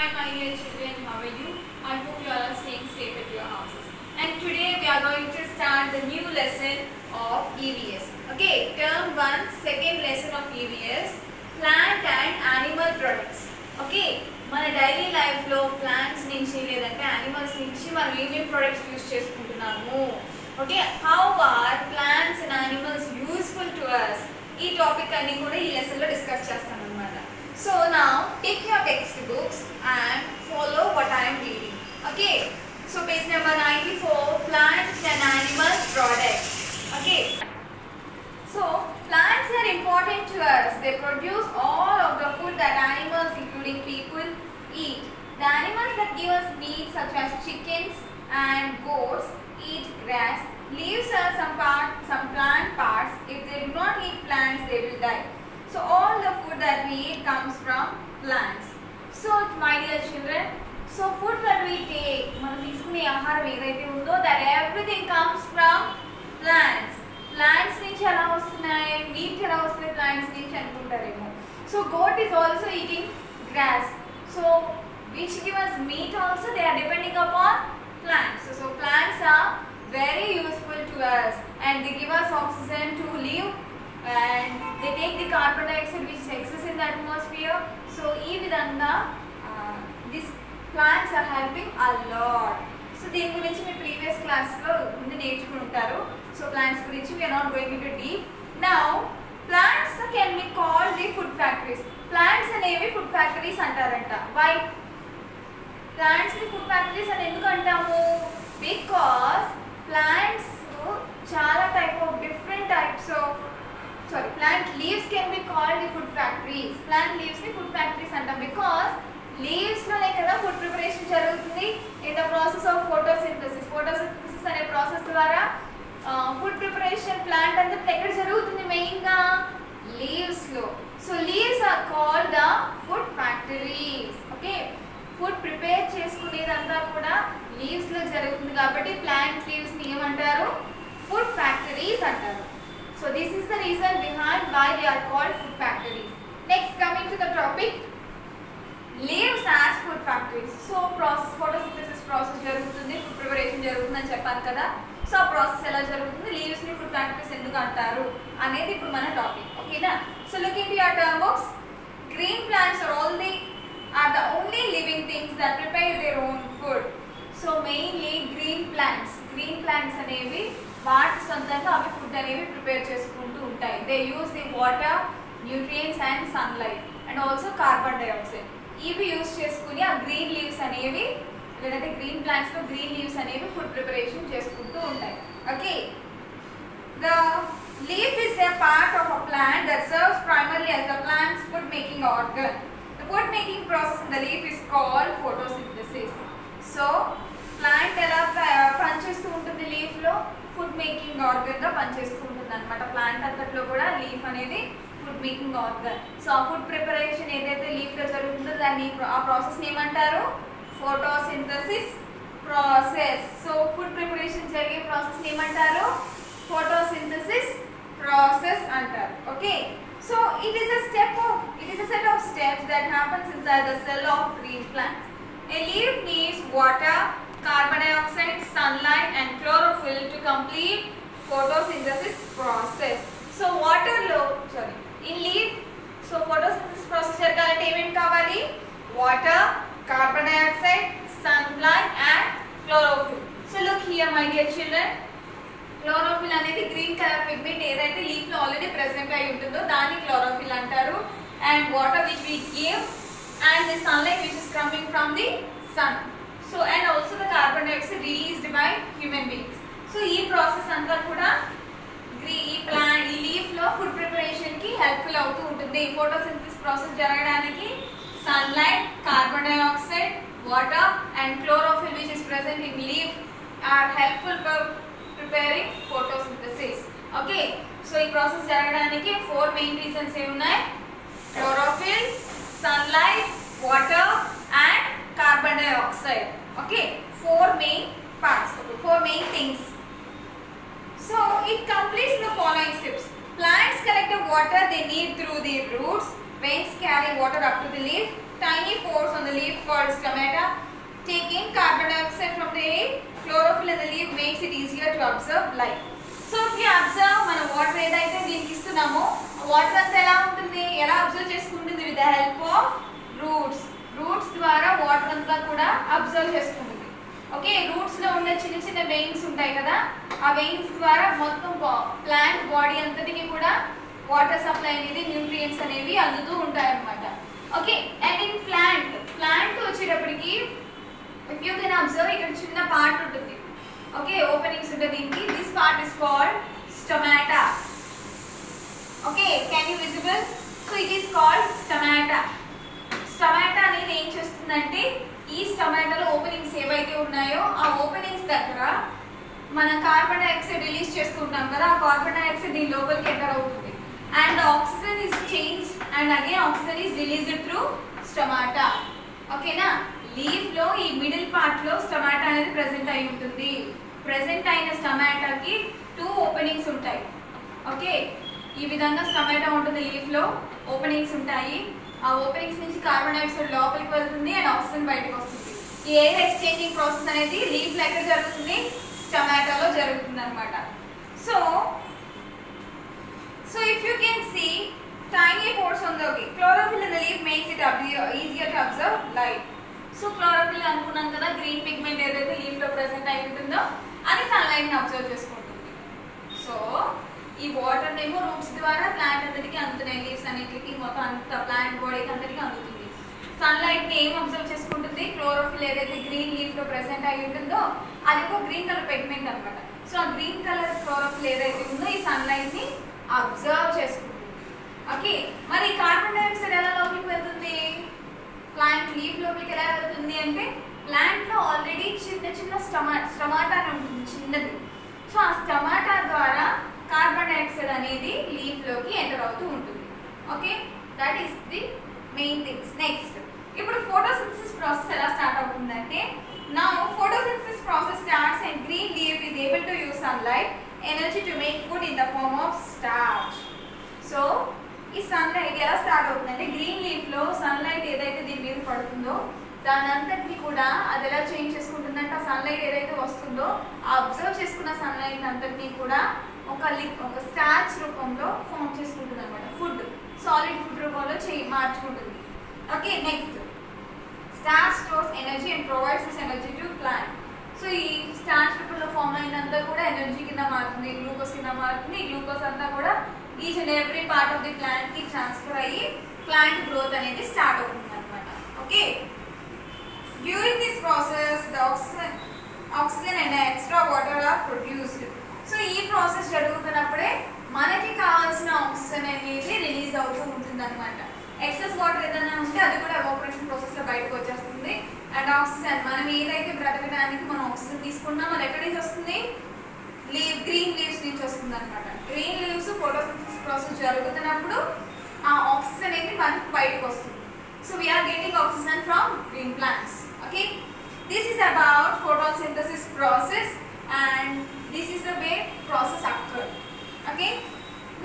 Hi my dear children, how are you? I hope you all are staying safe at your houses. And today we are going to start the new lesson of EVS. Okay, term 1, second lesson of EVS, plant and animal products. Okay, మన daily life లో plants నుంచి లేదంటే animals నుంచి మనం ఏమేం products use చేసుకుంటున్నాము. Okay, how are plants and animals useful to us? ఈ topic అన్ని కూడా ఈ లెసన్ లో డిస్కస్ చేస్తాం అన్నమాట. So now take your textbooks and follow what I am reading. Okay, so page number 94, plants and animal products. Okay, so plants are important to us. They produce all of the food that animals including people eat. The animals that give us meat such as chickens and goats eat grass. Leaves are some plant parts. If they do not eat plants, they will die. So all the food that we eat comes from plants. So my dear children, so food that we take, మనం తీసుకునే ఆహారం ఏదైతే ఉందో that everything comes from plants. Plants నుంచి ఎలా వస్తున్నాయి, meat ఎలా వస్తుంది plants నుంచి అనుకుంటారేమో. So goat is also eating grass. So which give us meat also, they are depending upon plants. So plants are very useful to us and they give us oxygen to live. And they take the carbon dioxide which exists in the atmosphere. So ee vidhanga these plants are helping a lot. So దీని గురించి మీ previous class లో ముందు నేర్చుకుంటారు. So plants గురించి we are not going into deep. Now plants can be called the food factories. Plants అనేవి food factories అంటారంట. Why? Plants ని food factories అని ఎందుకు అంటాము? Because plants చాలా different types of plant leaves can be called the food factories. Plant leaves ni food factories antam because leaves lo kada food preparation jarugutundi in the process of photosynthesis. Photosynthesis ane process dwara food preparation plant anta ekkada jarugutundi main ga leaves lo. So leaves are called the food factories. Okay, food prepare చేసుకునేదంతా కూడా leaves లో జరుగుతుంది కాబట్టి plant leaves ని ఏమంటారు? Food factories అంటారు. So this is the reason behind why they are called food factories. Next, coming to the topic, leaves as food factories. So photosynthesis process jarugutundi, food preparation jarugutundi ani cheppanu kada. So process ela jarugutundi, leaves ni food factories enduku antaru anedi ippudu mana topic. Okay na? So look into your term books. Green plants are the only living things that prepare their own food. So mainly green plants అనేవి వాటి సొంతంగా అవి food అనేవి prepare చేసుకుంటూ ఉంటాయి. They use the water, nutrients and sunlight and also carbon dioxide. ఇవి use చేసుకుని ఆ గ్రీన్ లీవ్స్ అనేవి లేదంటే గ్రీన్ ప్లాంట్స్ లో గ్రీన్ లీవ్స్ అనేవి ఫుడ్ ప్రిపరేషన్ చేసుకుంటూ ఉంటాయి. Okay, the leaf is a part of a plant that serves primarily as the plants food making organ. The food making process in the leaf is called photosynthesis. So plant ఎలా పనిచేస్తూ ఉంటుంది, leaf లో food making organ గా పనిచేస్తూ ఉంటుంది అనమాట. Plant అంతట్లో కూడా లీఫ్ అనేది ఫుడ్ మేకింగ్ ఆర్గన్. సో ఆ ఫుడ్ ప్రిపరేషన్ ఏదైతే లీఫ్ లో జరుగుతుందో దాన్ని ఆ ప్రాసెస్ ఏమంటారు? Photosynthesis process. So food preparation జరిగే ప్రాసెస్ ఏమంటారు? ఫోటోసింథసిస్ ప్రాసెస్ అంటారు. Okay, so it is a set of steps that happens inside the cell of green plants. A leaf needs water, carbon dioxide, sunlight and chlorophyll to complete photosynthesis process. So in leaf, so photosynthesis process జరగాలంటే ఏమేం కావాలి? Water, carbon dioxide, sunlight and chlorophyll. So look here my dear children, chlorophyll అనేది green colour pigment ఏదైతే leaf లో already present అయి ఉంటుందో దాన్ని chlorophyll అంటారు. And water which we give and the sunlight which is coming from the sun. So and also the carbon dioxide released by human beings. So ఈ process అంతా కూడా ఈ లీఫ్ లో ఫుడ్ ప్రిపరేషన్ కి హెల్ప్ఫుల్ అవుతూ ఉంటుంది. Photosynthesis process జరగడానికి sunlight, carbon dioxide, water and chlorophyll which is present in leaf are helpful for preparing photosynthesis. Okay, so ఈ ప్రాసెస్ జరగడానికి 4 మెయిన్ రీజన్స్ ఏమున్నాయి? Chlorophyll, sunlight, water and carbon dioxide. Okay, 4 main parts, 4 main things. So it completes the following steps. Plants collect the water they need through their roots. Veins carry water up to the leaf. Tiny pores on the leaf called chlorophyll in the leaf makes it easier to observe light. So if you observe మన water ఏదైతే దీనికి ఇస్తున్నామో water అంతా ఎలా ఉంటుంది, ఎలా observe చేసుకుంటుంది, with the help of roots ద్వారా water అంతా కూడా అబ్జర్వ్ చేసుకుంటుంది. ఓకే, రూట్స్ లో ఉండే చిన్న చిన్న వెయిన్స్ ఉంటాయి కదా, ఆ వెయిన్స్ ద్వారా మొత్తం ప్లాంట్ బాడీ అంతటికి కూడా వాటర్ సప్లై అనేది, న్యూట్రియంట్స్ అనేవి అందుతూ ఉంటాయి అన్నమాట. ఓకే, అండ్ ఇన్ ప్లాంట్ వచ్చేటప్పటికి ఇఫ్ యూ కెన్ అబ్జర్వ్ ఇక్కడ చిన్న పార్ట్ ఉంటుంది. ఓకే, ఓపెనింగ్స్ ఉంటుంది దీనికి. This part is called stomata. Okay, can you visible? So it is called stomata. Stomata అనేది ఏం చేస్తుందంటే ఈ స్టొమాటోలో ఓపెనింగ్స్ ఏవైతే ఉన్నాయో ఆ ఓపెనింగ్స్ దగ్గర మన కార్బన్ డైఆక్సైడ్ రిలీజ్ చేస్తుంటాం కదా, ఆ కార్బన్ డైఆక్సైడ్ దీని లోపలికి ఎంటర్ అవుతుంది. And oxygen is change and again oxygen is released through stomata. ఓకేనా, లీఫ్ లో ఈ మిడిల్ పార్ట్ లో స్టొమాటా అనేది ప్రెసెంట్ అయి ఉంటుంది. ప్రెసెంట్ అయిన స్టొమాటాకి 2 ఓపెనింగ్స్ ఉంటాయి. ఓకే, ఈ విధంగా స్టొమాటా ఉంటుంది, లీఫ్ లో ఓపెనింగ్స్ ఉంటాయి. ఆ ఓపెనింగ్స్ నుంచి కార్బన్ డైఆక్సైడ్ లోపలికి వెళ్తుంది అండ్ ఆక్సిజన్ బయటకు వస్తుంది. ఈ ఎయిర్ ఎక్స్చేంజింగ్ ప్రాసెస్ అనేది లీఫ్ లో ఎక్కడ జరుగుతుంది, స్టొమాటాలో జరుగుతుంది అనమాట. So if you can see tiny pores on the chlorophyll in the leaf makes it easier to observe light. So chlorophyll అనుకున్నాం కదా, గ్రీన్ పిగ్మెంట్ ఏదైతే లీఫ్ లో ప్రెసెంట్ అయి ఉంటుందో అది సన్లైట్ ని అబ్జర్వ్ చేసుకుంటుంది. సో ఈ వాటర్ ఏమో రూట్స్ ద్వారా ప్లాంట్ అంతటికి అందుతున్నాయి, లీవ్స్ అన్నిటికి మొత్తం అంత ప్లాంట్ బాడీకి అంతటికి అందుతుంది. సన్లైట్ ని ఏం అబ్జర్వ్ చేసుకుంటుంది, క్లోరోఫిల్ ఏదైతే గ్రీన్ లీఫ్ లో ప్రెసెంట్ అయి ఉంటుందో అది ఒక గ్రీన్ కలర్ పిగ్మెంట్ అనమాట. సో ఆ గ్రీన్ కలర్ క్లోరోఫిల్ ఏదైతే ఉందో ఈ సన్లైట్ ని అబ్జర్వ్ చేసుకుంటుంది. ఓకే, మరి కార్బన్ డైఆక్సైడ్ ఎలా లోపలికి వెళ్తుంది, ప్లాంట్ లీఫ్ లోపలికి ఎలా వెళ్తుంది అంటే ప్లాంట్ లో ఆల్రెడీ చిన్న చిన్న స్టొమాటా ఉంటుంది, చిన్నది. సో ఆ స్టొమాటా ద్వారా కార్బన్ డైఆక్సైడ్ అనేది లీఫ్ లోకి ఎంటర్ అవుతూ ఉంటుంది. Okay, that is the main things. Next ఇప్పుడు ఫోటోసింథసిస్ ప్రాసెస్ ఎలా స్టార్ట్ అవుతుందంటే, now photosynthesis process starts and green leaf is able to use sunlight energy to make food in the form of starch. So ఈ sunlight ఎలా start అవుతుందంటే green leaf లో sunlight ఏదైతే దీని మీద పడుతుందో దాని అంతటిని కూడా అది ఎలా చేంజ్ చేసుకుంటుందంటే ఆ సన్లైట్ ఏదైతే వస్తుందో ఆ అబ్జర్వ్ చేసుకున్న సన్లైట్ అంతటిని కూడా ఒక స్టార్చ్ రూపంలో ఫామ్ చేసుకుంటుంది అనమాట. ఫుడ్, సాలిడ్ ఫుడ్ రూపంలో మార్చుకుంటుంది. Okay, next starch stores energy and provides this energy to plant. So ఈ స్టార్చ్ రూపంలో ఫామ్ అయినంతా కూడా ఎనర్జీ కింద మారుతుంది, గ్లూకోజ్ కింద మారుతుంది. ఈ గ్లూకోజ్ అంతా కూడా each and every part of the plant కి ట్రాన్స్ఫర్ అయ్యి ప్లాంట్ గ్రోత్ అనేది స్టార్ట్ అవుతుంది అనమాట. Okay, during this process the oxygen and extra water are produced. So ఈ ప్రాసెస్ జరుగుతున్నప్పుడే మనకి కావాల్సిన ఆక్సిజన్ అనేది రిలీజ్ అవుతూ ఉంటుంది అనమాట. ఎక్సెస్ వాటర్ ఏదైనా ఉంటే అది కూడా ఎవాపరేషన్ ప్రాసెస్ లో బయటకు వచ్చేస్తుంది. అండ్ ఆక్సిజన్ మనం ఏదైతే బ్రతకడానికి మనం ఆక్సిజన్ తీసుకున్నాం అది ఎక్కడి నుంచి వస్తుంది, గ్రీన్ లీవ్స్ నుంచి వస్తుంది అనమాట. గ్రీన్ లీవ్స్ ఫోటోసింథసిస్ ప్రాసెస్ జరుగుతున్నప్పుడు ఆ ఆక్సిజన్ అనేది మనకి బయటకు వస్తుంది. So we are getting oxygen from green plants. Okay, this is about photosynthesis process and this is the way process occurs. Okay,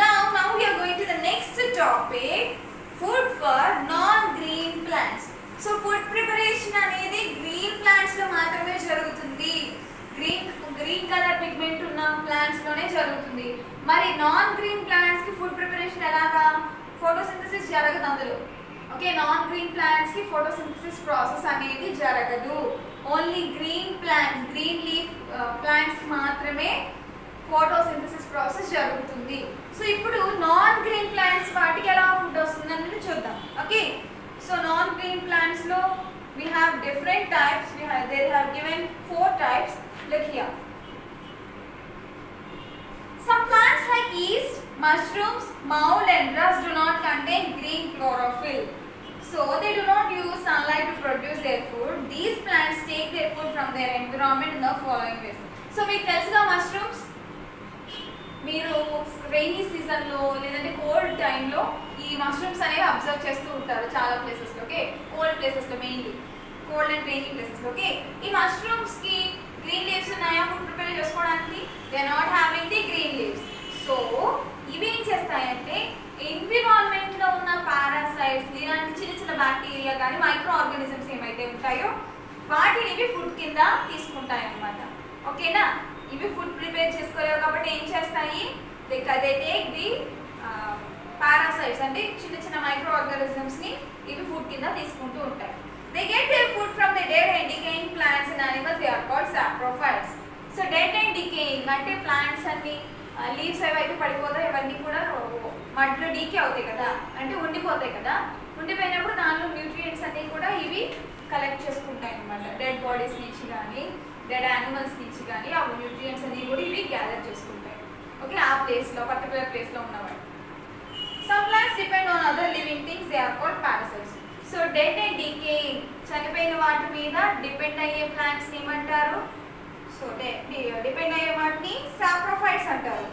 now we are going to the next topic, food for non green plants. So food preparation అనేది green plants లో మాత్రమే జరుగుతుంది, green colour pigment ఉన్న plants లోనే జరుగుతుంది. మరి non green plants కి food preparation ఎలాగా, ఫోటోసింథసిస్ జరగదు అందులో. ఓకే, నాన్ గ్రీన్ ప్లాంట్స్ కి ఫోటోసింథసిస్ ప్రాసెస్ అనేది జరగదు. Only green plants, green leaf plants మాత్రమే ఫోటోసింథసిస్ ప్రాసెస్ జరుగుతుంది. సో ఇప్పుడు నాన్ గ్రీన్ ప్లాంట్స్ వాటికి ఎలా ఫుడ్ వస్తుంది అనేది చూద్దాం. Okay, so non green plants లో we have different types. They have given 4 types. Look here. Some plants like yeast, mushrooms, mould and rust do not contain green chlorophyll. So they do not use sunlight to produce their food. These plants take their food from their environment in the following ways. So మీకు తెలుసుగా mushrooms, మీరు rainy సీజన్లో లేదంటే cold టైంలో ఈ mushrooms అనేవి observe చేస్తూ ఉంటారు చాలా ప్లేసెస్లో. ఓకే, కోల్డ్ ప్లేసెస్లో, మెయిన్లీ కోల్డ్ అండ్ రైనీ ప్లేసెస్లో. ఓకే, ఈ మష్రూమ్స్కి గ్రీన్ లీవ్స్ ఉన్నాయా ఫుడ్ ప్రిపేర్ చేసుకోవడానికి? They are not having the green leaves. So ఇవి ఏం చేస్తాయంటే ఎన్విరాన్మెంట్లో ఉన్న పారాసైట్స్, ఇలాంటి చిన్న చిన్న బ్యాక్టీరియా కానీ మైక్రో ఆర్గానిజమ్స్ ఏమైతే ఉంటాయో వాటిని ఇవి ఫుడ్ కింద తీసుకుంటాయి అన్నమాట. ఓకేనా. ఇవి ఫుడ్ ప్రిపేర్ చేసుకోలేవు కాబట్టి ఏం చేస్తాయి, దే టేక్ ది పారాసైట్స్ అంటే చిన్న చిన్న మైక్రో ఆర్గానిజమ్స్ని ఇవి ఫుడ్ కింద తీసుకుంటూ ఉంటాయి. They get their food from the dead and decaying plants and animals, they are called saprophytes. So dead and decaying అంటే ప్లాంట్స్ అన్ని లీవ్స్ ఏవైతే పడిపోతాయి ఇవన్నీ కూడా మట్టిలో డీకే అవుతాయి కదా, అంటే ఉండిపోతాయి కదా. ఉండిపోయినప్పుడు దానిలో న్యూట్రియంట్స్ అన్నీ కూడా ఇవి కలెక్ట్ చేసుకుంటాయి అన్నమాట. డెడ్ బాడీస్ నుంచి కానీ డెడ్ యానిమల్స్ నుంచి కానీ ఆ న్యూట్రియంట్స్ అన్నీ కూడా ఇవి గ్యాదర్ చేసుకుంటాయి. ఓకే, ఆ ప్లేస్లో పర్టికులర్ ప్లేస్లో ఉన్నవాడు. Some plants depend on other living things, they are called parasites. So dead and decaying చనిపోయిన వాటి మీద డిపెండ్ అయ్యే ప్లాంట్స్ ఏమంటారు, సో డిపెండ్ అయ్యే వాటిని సాప్రోఫైట్స్ అంటారు.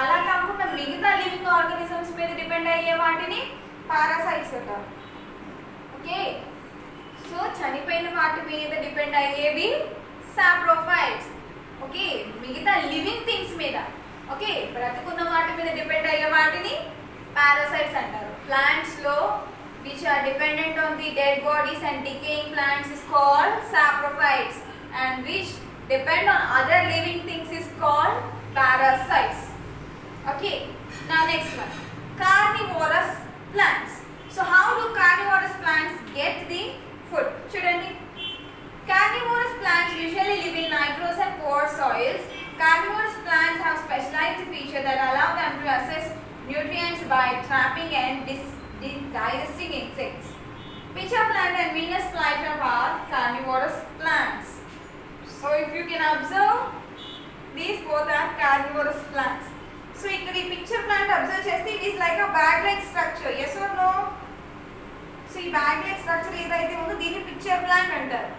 అలా కాకుండా మిగతా లివింగ్ ఆర్గానిజమ్స్ మీద డిపెండ్ అయ్యే వాటిని పారాసైట్స్ అంటారు. ఓకే, సో చనిపోయిన వాటి మీద డిపెండ్ అయ్యేవి సాప్రోఫైట్స్. ఓకే, మిగతా లివింగ్ థింగ్స్ మీద, ఓకే బ్రతుకున్న వాటి మీద డిపెండ్ అయ్యే వాటిని parasites అంటారు. Plants లో which are dependent on the dead bodies and decaying plants is called saprophytes, and which depend on other living things is called parasites. Okay, now next one, carnivorous plants. So how do carnivorous plants get the food? Chudandi, carnivorous plants usually live in nitrous and poor soils. Carnivorous plants have specialized features that allow them to access nutrients by trapping and digesting insects. Pitcher plant and Venus flytrap are carnivorous plants. So if you can observe, these both are carnivorous plants. So ikkada ee pitcher plant observe chesthe, it is like a bag like structure, yes or no? So ee bag like structure edaithe undo dini pitcher plant antaru,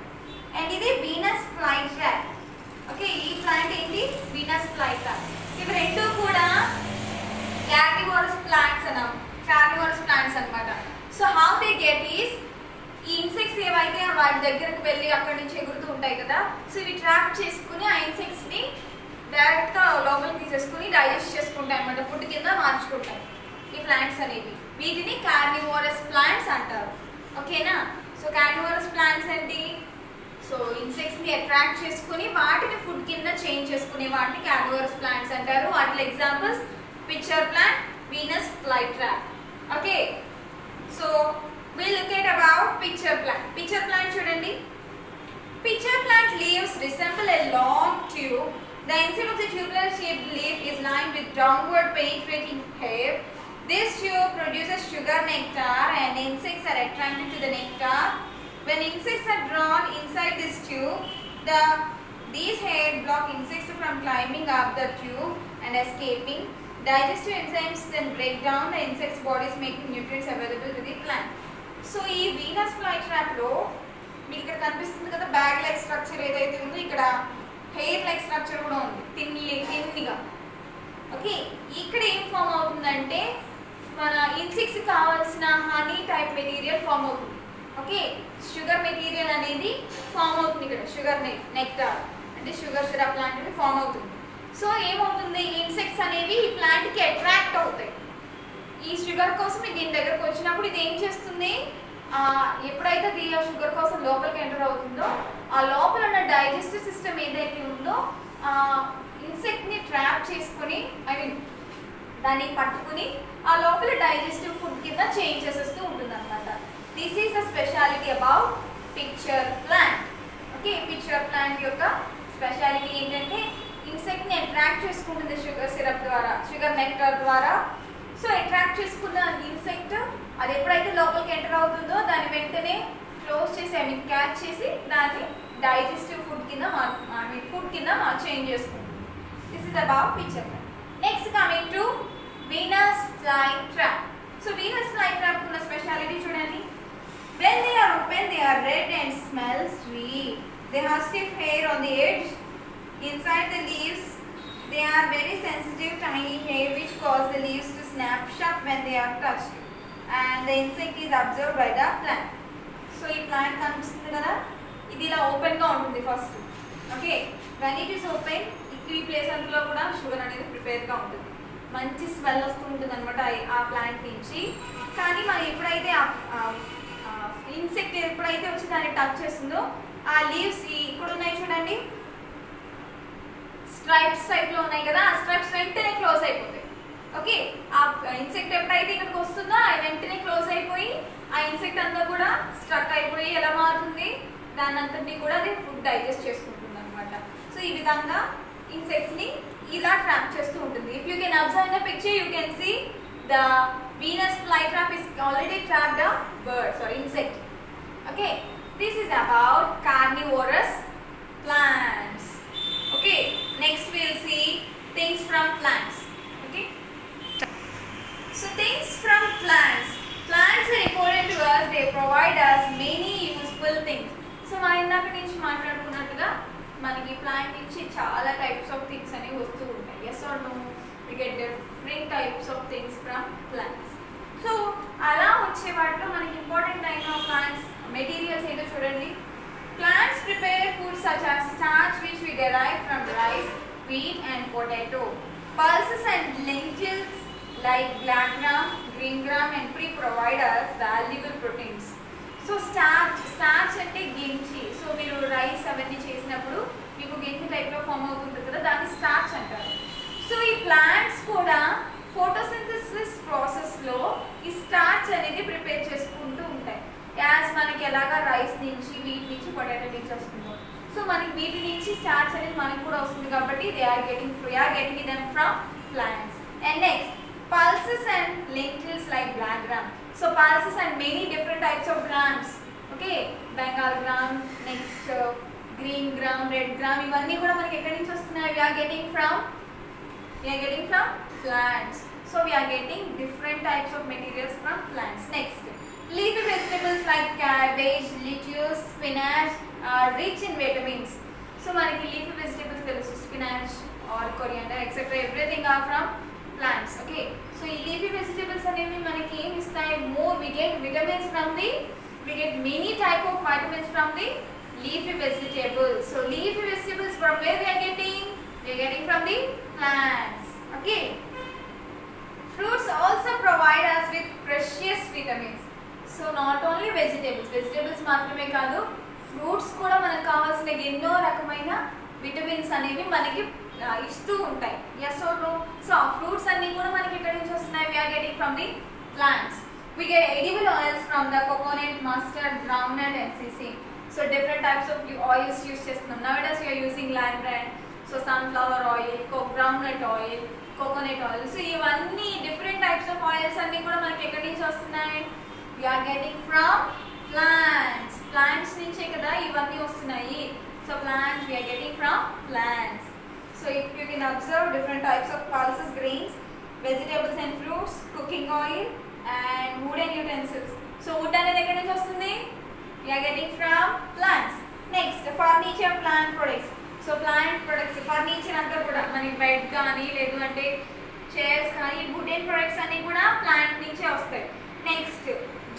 and idi Venus flytrap. Okay, ee plant enti Venus flytrap. ivi rendu kuda carnivorous plants అన్నమాట. So how they get is, ఈ insects ఏవైతే వాటి దగ్గరకు వెళ్ళి అక్కడి నుంచి ఎగురుతూ ఉంటాయి కదా, సో ఇవి ట్రాప్ చేసుకుని ఆ ఇన్సెక్ట్స్ని డైరెక్ట్గా లోపలికి తీసేసుకుని డైజెస్ట్ చేసుకుంటాయి అన్నమాట, ఫుడ్ కింద మార్చుకుంటాయి ఈ ప్లాంట్స్ అనేవి. వీటిని కార్నివోరస్ ప్లాంట్స్ అంటారు. ఓకేనా, సో కార్నివోరస్ ప్లాంట్స్ ఏంటి, సో ఇన్సెక్ట్స్ని అట్రాక్ట్ చేసుకుని వాటిని ఫుడ్ కింద చేంజ్ చేసుకునే వాటిని కార్నివోరస్ ప్లాంట్స్ అంటారు. వాటిలో examples pitcher plant, Venus flytrap. Okay, so we look at about pitcher plant. Pitcher plant chudandi, pitcher plant leaves resemble a long tube. The inside of the tubular shaped leaf is lined with downward penetrating hair. This tube produces sugar nectar and insects are attracted to the nectar. When insects are drawn inside this tube, these hair block insects from climbing up the tube and escaping. Digestive enzymes then break down the insect's bodies, making nutrients available to the plant. So ఈ Venus flytrap లో మీకు ఇక్కడ కనిపిస్తుంది కదా bag like structure ఏదైతే ఉందో, ఇక్కడ hair like structure కూడా ఉంది తిన్నిగా. ఓకే, ఇక్కడ ఏం ఫామ్ అవుతుందంటే మన ఇన్సెక్ట్స్ కావాల్సిన హనీ టైప్ మెటీరియల్ ఫామ్ అవుతుంది. ఓకే, షుగర్ మెటీరియల్ అనేది ఫామ్ అవుతుంది ఇక్కడ, షుగర్ నెక్టార్ అంటే షుగర్ సిరప్ లాంటిది ఫామ్ అవుతుంది. సో ఏమవుతుంది, ఇన్సెక్ట్స్ అనేవి ఈ ప్లాంట్కి అట్రాక్ట్ అవుతాయి. ఈ షుగర్ కోసం దీని దగ్గరకు వచ్చినప్పుడు ఇది ఏం చేస్తుంది, ఎప్పుడైతే ఇది ఆ షుగర్ కోసం లోపలికి ఎంటర్ అవుతుందో ఆ లోపల ఉన్న డైజెస్టివ్ సిస్టమ్ ఏదైతే ఉందో ఆ ఇన్సెక్ట్ని ట్రాప్ చేసుకుని, ఐ మీన్ దాన్ని పట్టుకుని ఆ లోపల డైజెస్టివ్ ఫుడ్ కింద చేంజ్ చేసేస్తూ ఉంటుంది అనమాట. This is the speciality about picture plant. Okay, picture plant యొక్క స్పెషాలిటీ ఏంటంటే ఇన్సెక్ట్ని అట్రాక్ట్ చేసుకుంటుంది షుగర్ సిరప్ ద్వారా, షుగర్ నెక్టార్ ద్వారా. సో అట్రాక్ట్ చేసుకున్న ఇన్సెక్ట్ అది ఎప్పుడైతే లోపలికి ఎంటర్ అవుతుందో దాన్ని వెంటనే క్లోజ్ చేసి, ఐ మీన్ క్యాచ్ చేసి దాన్ని డైజెస్టివ్ ఫుడ్ కింద చేంజ్ చేసుకుంటుంది. This is about picture plant. Next coming to Venus flytrap. So Venus flytrap ఉన్న స్పెషాలిటీ చూడండి. When they are open, they are red and smell sweet. They have stiff hair on the edge. Inside the leaves, they are very sensitive tiny hair which cause the leaves to snap shut when they are touched, and the insect is observed by the plant. So ఈ plant కనిపిస్తుంది కదా, ఇది ఇలా ఓపెన్గా ఉంటుంది first. Okay, when it is open, ఈ place అంతలో కూడా షుగర్ అనేది ప్రిపేర్గా ఉంటుంది, మంచి స్మెల్ వస్తూ ఉంటుంది అనమాట ఆ ప్లాంట్ నుంచి. కానీ మనం ఎప్పుడైతే ఇన్సెక్ట్ ఎప్పుడైతే వచ్చి దాన్ని టచ్ చేస్తుందో ఆ లీవ్స్ ఇక్కడ ఉన్నాయి చూడండి, స్ట్రైప్స్ టైప్లో ఉన్నాయి కదా, ఆ స్ట్రైప్స్ వెంటనే క్లోజ్ అయిపోతాయి. ఓకే, ఆ ఇన్సెక్ట్ ఎప్పుడైతే ఇక్కడికి వస్తుందో అది వెంటనే క్లోజ్ అయిపోయి ఆ ఇన్సెక్ట్ అంతా కూడా స్ట్రక్ అయిపోయి ఎలా మారుతుంది, దాని అంతటిని కూడా అది ఫుడ్ డైజెస్ట్ చేసుకుంటుంది అనమాట. సో ఈ విధంగా ఇన్సెక్ట్స్ని ఇలా ట్రాప్ చేస్తూ ఉంటుంది. If you can observe in the picture you can see the Venus flytrap is already trapped a bird or insect. Okay, this is about carnivorous plants. Okay, next we will see things from plants. Okay, so things from plants. Plants are important to us. They provide us many useful things. So మనం ఇందాక నుంచి మాట్లాడుకున్నట్టుగా మనకి plant నుంచి చాలా types of things అనేవి వస్తూ ఉంటాయి. yes or no, we get different types of things from plants. So అలా వచ్చే వాటిలో మనకి ఇంపార్టెంట్ అయిన ప్లాంట్స్ మెటీరియల్స్ ఏంటో చూడండి. Plants prepare food such as starch which we derive from rice, wheat and potato. Pulses and lentils like black gram, green gram and pea provide us valuable proteins. So starch అంటే గింజి. So మీరు rice అవన్నీ చేసినప్పుడు మీకు గింజి టైప్లో form అవుతుంది కదా, దాన్ని starch అంటారు. సో ఈ ప్లాంట్స్ కూడా ఫోటోసింథసిస్ ప్రాసెస్లో ఈ స్టార్చ్ అనేది ప్రిపేర్ చేసుకుంటూ ఉంటాయి. యాజ్ మనకి ఎలాగా రైస్ నుంచి, వీట్ నుంచి, పొటాటో నుంచి వస్తుందో, సో మనకి వీటి నుంచి స్టార్చ్ అనేది మనకి కూడా వస్తుంది కాబట్టి we are getting them from plants. And next, pulses and lentils like black gram. So pulses and many different types of grams. Okay, Bengal gram, next green gram, red gram, ఇవన్నీ కూడా మనకి ఎక్కడి నుంచి వస్తున్నాయి? we are getting from plants. So we are getting different types of materials from plants. Next, leafy vegetables like cabbage, lettuce, spinach are rich in vitamins. So మనకి leafy vegetables తెలుసు, spinach or coriander etc. everything are from plants. Okay, so ఈ leafy vegetables అనేవి మనకి ఏం ఇస్తాయి? we get vitamins from we get many type of vitamins from the leafy vegetables. So leafy vegetables from where we are getting? We are getting from the plants. Okay, fruits also provide us with precious vitamins. So not only vegetables మాత్రమే కాదు, fruits కూడా మనకు కావాల్సిన ఎన్నో రకమైన vitamins అనేవి మనకి ఇస్తూ ఉంటాయి. yes or no? సో ఆ ఫ్రూట్స్ అన్నీ కూడా మనకి ఎక్కడి నుంచి వస్తున్నాయి? we are getting from the plants. We get edible oils from the coconut, mustard, groundnut and sesame. So different types of oils use చేస్తున్నాం. Nowadays we are using land brand, so sunflower oil, groundnut oil, coconut oil. So ఇవన్నీ different types of oils అన్నీ కూడా మనకి ఎక్కడి నుంచి వస్తున్నాయి? we are getting from plants నుంచే కదా ఇవన్నీ వస్తున్నాయి. So plants we are getting from plants. So if you can observe different types of pulses, grains, vegetables and fruits, cooking oil and wooden utensils. So wood అనేది ఎక్కడి నుంచి వస్తుంది? we are getting from plants. Next, furniture, plant products. So plant products, furniture అంతా కూడా మనకి bed కానీ లేదు అంటే చైర్స్ కానీ వుడెన్ ప్రొడక్ట్స్ అన్నీ కూడా ప్లాంట్ నుంచే వస్తాయి. నెక్స్ట్,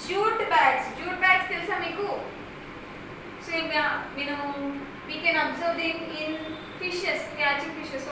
జూట్ బ్యాగ్స్ తెలుసా మీకు? So we can observe them in fishes, catching fishes.